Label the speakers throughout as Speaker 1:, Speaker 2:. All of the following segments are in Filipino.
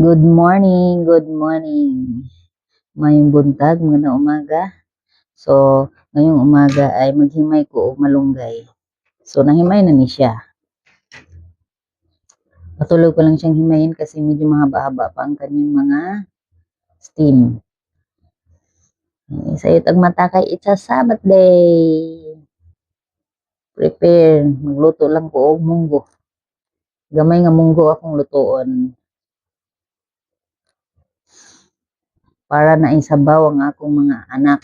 Speaker 1: Good morning, good morning. Mayong buntag, mga umaga. So, ngayong umaga ay maghimay ko og malunggay. So, nahimay na ni siya. Patuloy ko lang siyang himayin kasi medyo mahaba-haba pa ang kanyang mga steam. Sa'yo tagmata kay it's a Sabbath day. Prepare. Magluto lang ko og munggo. Gamay nga munggo akong lutoon. Para na isabaw ang akong mga anak.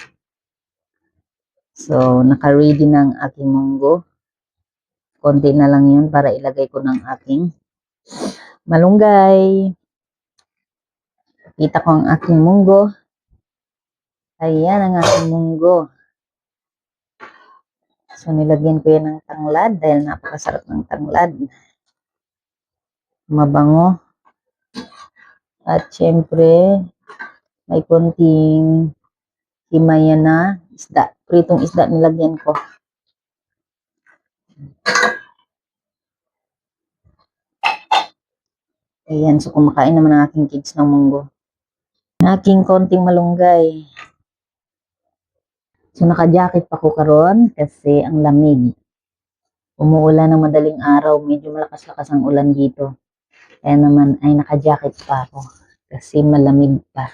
Speaker 1: So, naka-ready na ang aking munggo. Konti na lang yun para ilagay ko ng aking malunggay. Kita ko ang aking munggo. Ayan ang aking munggo. So, nilagyan ko yan ng tanglad dahil napakasarap ng tanglad. Mabango. At syempre, may konting himaya na isda. Pritong isda nilagyan ko. Ayan, so kumakain naman ang aking kids ng munggo. Aking konting malunggay. So, naka-jacket pa ko karon kasi ang lamig. Umuulan ng madaling araw. Medyo malakas-lakas ang ulan dito. Kaya naman ay naka-jacket pa ako kasi malamig pa.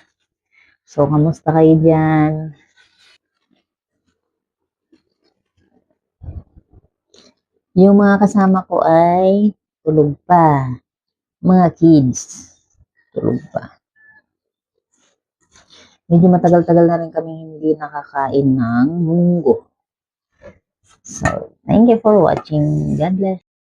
Speaker 1: So, kamusta kayo dyan? Yung mga kasama ko ay tulog pa. Mga kids, tulog pa. Medyo matagal-tagal na rin kami hindi nakakain ng munggo. So, thank you for watching. God bless.